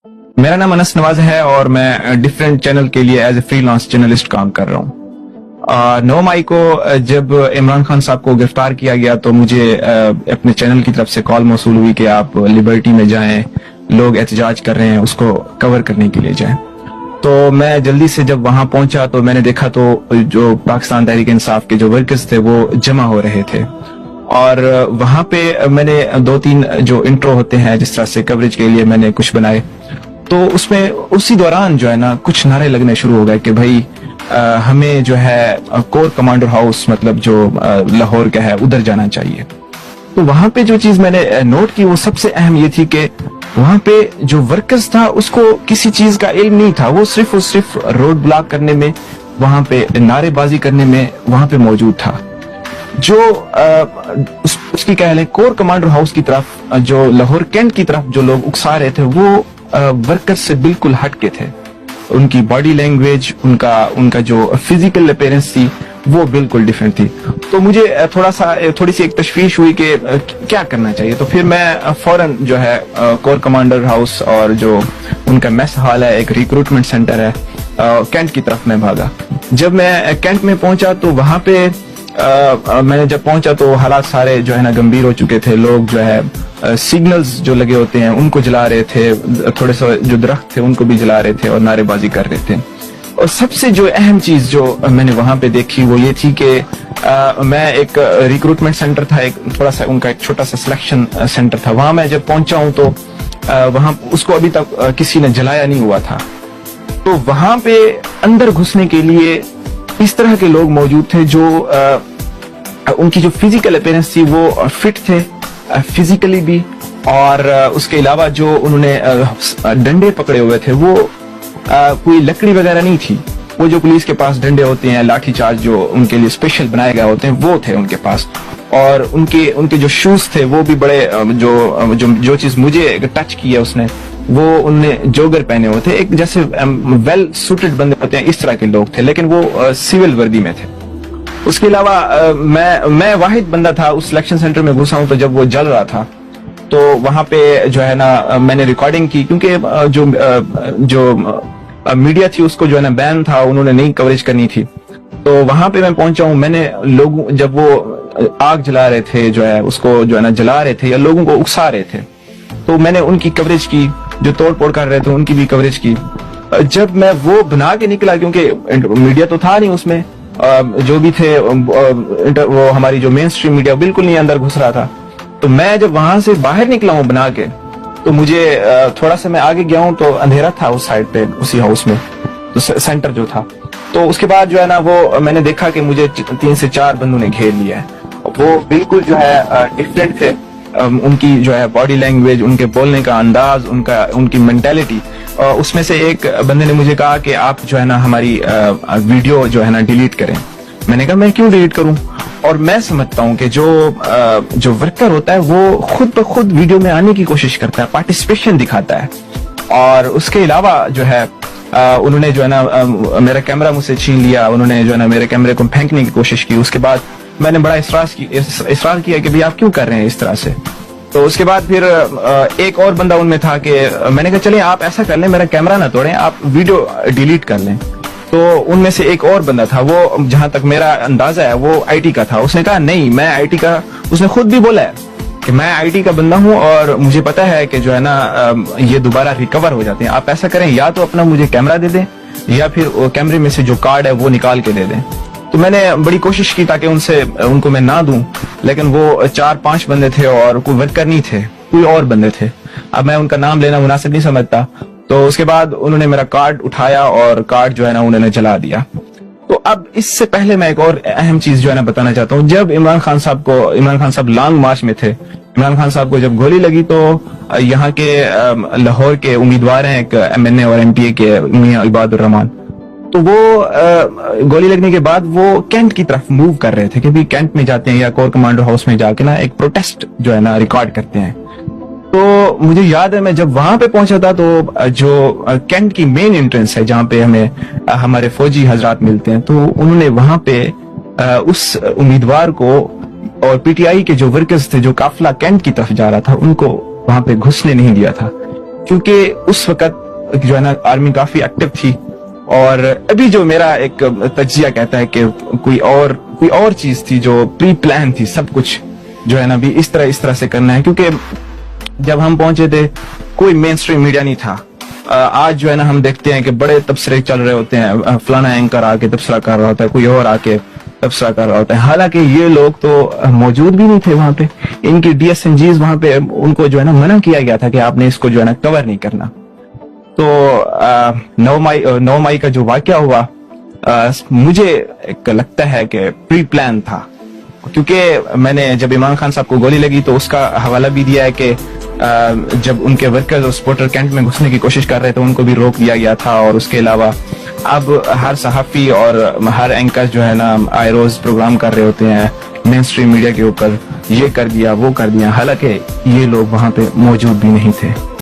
मेरा नाम अनस नवाज है और मैं डिफरेंट चैनल के लिए एज ए फ्रीलांस जर्नलिस्ट काम कर रहा हूँ। 9 मई को जब इमरान खान साहब को गिरफ्तार किया गया तो मुझे अपने चैनल की तरफ से कॉल मौसूल हुई कि आप लिबर्टी में जाएं, लोग एहतजाज कर रहे हैं, उसको कवर करने के लिए जाएं। तो मैं जल्दी से जब वहां पहुंचा तो मैंने देखा तो जो पाकिस्तान तहरीक इंसाफ के जो वर्कर्स थे वो जमा हो रहे थे और वहां पे मैंने 2-3 जो इंट्रो होते हैं जिस तरह से कवरेज के लिए मैंने कुछ बनाए। तो उसमें उसी दौरान जो है ना कुछ नारे लगने शुरू हो गए कि भाई हमें जो है कोर कमांडर हाउस मतलब जो लाहौर का है उधर जाना चाहिए। तो वहां पे जो चीज मैंने नोट की वो सबसे अहम ये थी कि वहां पे जो वर्कर्स था उसको किसी चीज का इल्म नहीं था, वो सिर्फ रोड ब्लॉक करने में, वहां पे नारेबाजी करने में वहां पे मौजूद था। जो उसकी कह लें कोर कमांडर हाउस की तरफ जो लाहौर कैंट की तरफ जो लोग उकसा रहे थे वो वर्कर्स से बिल्कुल हटके थे। उनकी बॉडी लैंग्वेज, उनका जो फिजिकल अपीयरेंस थी वो बिल्कुल डिफरेंट थी। तो मुझे थोड़ी सी एक तशवीश हुई कि क्या करना चाहिए। तो फिर मैं फौरन जो है कोर कमांडर हाउस और जो उनका मेस हॉल है, एक रिक्रूटमेंट सेंटर है, कैंट की तरफ मैं भागा। जब मैं कैंट में पहुंचा तो वहां पे मैंने जब पहुंचा तो हालात सारे जो है ना गंभीर हो चुके थे। लोग जो है सिग्नल्स जो लगे होते हैं उनको जला रहे थे, थोड़े से जो दरख्त थे उनको भी जला रहे थे और नारेबाजी कर रहे थे। और सबसे जो अहम चीज जो मैंने वहां पे देखी वो ये थी कि मैं एक रिक्रूटमेंट सेंटर था, एक थोड़ा सा उनका एक छोटा सा सिलेक्शन सेंटर था, वहां मैं जब पहुंचा हूं तो वहां उसको अभी तक किसी ने जलाया नहीं हुआ था। तो वहां पे अंदर घुसने के लिए इस तरह के लोग मौजूद थे जो उनकी जो फिजिकल अपीयरेंस थी वो फिट थे फिजिकली भी, और उसके अलावा जो उन्होंने डंडे पकड़े हुए थे वो कोई लकड़ी वगैरह नहीं थी। वो जो पुलिस के पास डंडे होते हैं, लाठी चार्ज जो उनके लिए स्पेशल बनाए गए होते हैं वो थे उनके पास। और उनके जो शूज थे वो भी बड़े जो चीज मुझे टच की है उसने वो उनने जोगर पहने हुए थे, एक जैसे वेल सूटेड बंदे होते हैं इस तरह के लोग थे, लेकिन वो सिविल वर्दी में थे। उसके अलावा मैं वाहिद बंदा था उस सिलेक्शन सेंटर में घुसा हूं। तो जब वो जल रहा था तो वहां पे जो है ना मैंने रिकॉर्डिंग की, क्योंकि जो मीडिया थी उसको जो है ना बैन था, उन्होंने नहीं कवरेज करनी थी। तो वहां पे मैं पहुंचा हूं, मैंने लोग जब वो आग जला रहे थे जो है उसको जो है ना जला रहे थे या लोगों को उकसा रहे थे, तो मैंने उनकी कवरेज की। जो तोड़ फोड़ कर रहे थे उनकी भी कवरेज की। जब मैं वो बना के निकला, क्योंकि मीडिया तो था नहीं उसमें, जो भी थे वो हमारी जो मेन स्ट्रीम मीडिया बिल्कुल नहीं अंदर घुस रहा था। तो मैं जब वहां से बाहर निकला हूं बना के तो मुझे थोड़ा सा मैं आगे गया हूं तो अंधेरा था उस साइड पे, उसी हाउस में, तो सेंटर जो था। तो उसके बाद जो है ना वो मैंने देखा कि मुझे 3 से 4 बंदों ने घेर लिया है। वो बिल्कुल जो है डिफरेंट थे, उनकी जो है बॉडी लैंग्वेज, उनके बोलने का अंदाज, उनकी मेंटालिटी। उसमें से एक बंदे ने मुझे कहा कि आप जो है ना हमारी वीडियो जो है ना डिलीट करें। मैंने कहा मैं क्यों डिलीट करूं? और मैं समझता हूं कि जो वर्कर होता है वो खुद ब खुद वीडियो में आने की कोशिश करता है, पार्टिसिपेशन दिखाता है। और उसके अलावा जो है उन्होंने जो है ना मेरा कैमरा मुझसे छीन लिया, उन्होंने जो है ना मेरे कैमरे को फेंकने की कोशिश की। उसके बाद मैंने बड़ा इसरार किया कि भाई आप क्यों कर रहे हैं इस तरह से। तो उसके बाद फिर एक और बंदा उनमें था कि मैंने कहा चलिए आप ऐसा कर लें, मेरा कैमरा ना तोड़ें, आप वीडियो डिलीट कर लें। तो उनमें से एक और बंदा था, वो जहां तक मेरा अंदाजा है वो आईटी का था। उसने कहा नहीं मैं आईटी का, उसने खुद भी बोला है कि मैं आईटी का बंदा हूं और मुझे पता है कि जो है ना ये दोबारा रिकवर हो जाते हैं। आप ऐसा करें या तो अपना मुझे कैमरा दे दें या फिर कैमरे में से जो कार्ड है वो निकाल के दे दें। तो मैंने बड़ी कोशिश की ताकि उनको मैं ना दूं, लेकिन वो 4-5 बंदे थे और कोई वर्कर नहीं थे, कोई और बंदे थे। अब मैं उनका नाम लेना मुनासिब नहीं समझता। तो उसके बाद उन्होंने मेरा कार्ड उठाया और कार्ड जो है ना उन्होंने जला दिया। तो अब इससे पहले मैं एक और अहम चीज जो है ना बताना चाहता हूँ। जब इमरान खान साहब लॉन्ग मार्च में थे, इमरान खान साहब को जब गोली लगी तो यहाँ के लाहौर के उम्मीदवार हैं एक MNA और MPA के मियां इबादुर रहमान, तो वो गोली लगने के बाद वो कैंट की तरफ मूव कर रहे थे कि भी कैंट में जाते हैं या कोर कमांडर हाउस में जाके ना एक प्रोटेस्ट जो है ना रिकॉर्ड करते हैं। तो मुझे याद है मैं जब वहां पे पहुंचा था तो जो कैंट की मेन एंट्रेंस है जहां पे हमें हमारे फौजी हजरात मिलते हैं, तो उन्होंने वहां पे उस उम्मीदवार को और पीटीआई के जो वर्कर्स थे जो काफिला कैंट की तरफ जा रहा था उनको वहां पे घुसने नहीं दिया था। کیونکہ اس وقت جو ہے نا آرمی کافی ایکٹیو تھی، اور ابھی جو میرا ایک تجزیہ کہتا ہے کہ کوئی اور چیز تھی جو پری پلان تھی، سب کچھ جو ہے نا بھی اس طرح سے کرنا ہے. کیونکہ جب ہم پہنچے تھے کوئی مین اسٹریم میڈیا نہیں تھا. آج جو ہے نا ہم دیکھتے ہیں کہ بڑے تبصرے چل رہے ہوتے ہیں، فلانا اینکر آ کے تبصرہ کر رہا ہوتا ہے، کوئی اور آ کے تبصرہ کر رہا ہوتا ہے، حالانکہ یہ لوگ تو موجود بھی نہیں تھے وہاں پہ. ان کی ڈی ایس این جیز وہاں پہ ان کو جو ہے نا منع کیا گیا تھا کہ آپ نے اس کو جو ہے نا کور نہیں کرنا. تو 9 مئی کا جو واقعہ ہوا مجھے ایک لگتا ہے کہ پری پلان تھا، کیونکہ میں نے جب عمران خان صاحب کو گولی لگی تو اس کا حوالہ بھی دیا ہے کہ جب ان کے ورکرز اور سپورٹر کینٹ میں گھسنے کی کوشش کر رہے تھے ان کو بھی روک دیا گیا تھا. اور اس کے علاوہ اب ہر صحافی اور ہر اینکر جو ہے نا آئے روز پروگرام کر رہے ہوتے ہیں مین اسٹریم میڈیا کے اوپر، یہ کر دیا وہ کر دیا، حالانکہ یہ لوگ وہاں پہ موجود بھی نہیں تھے.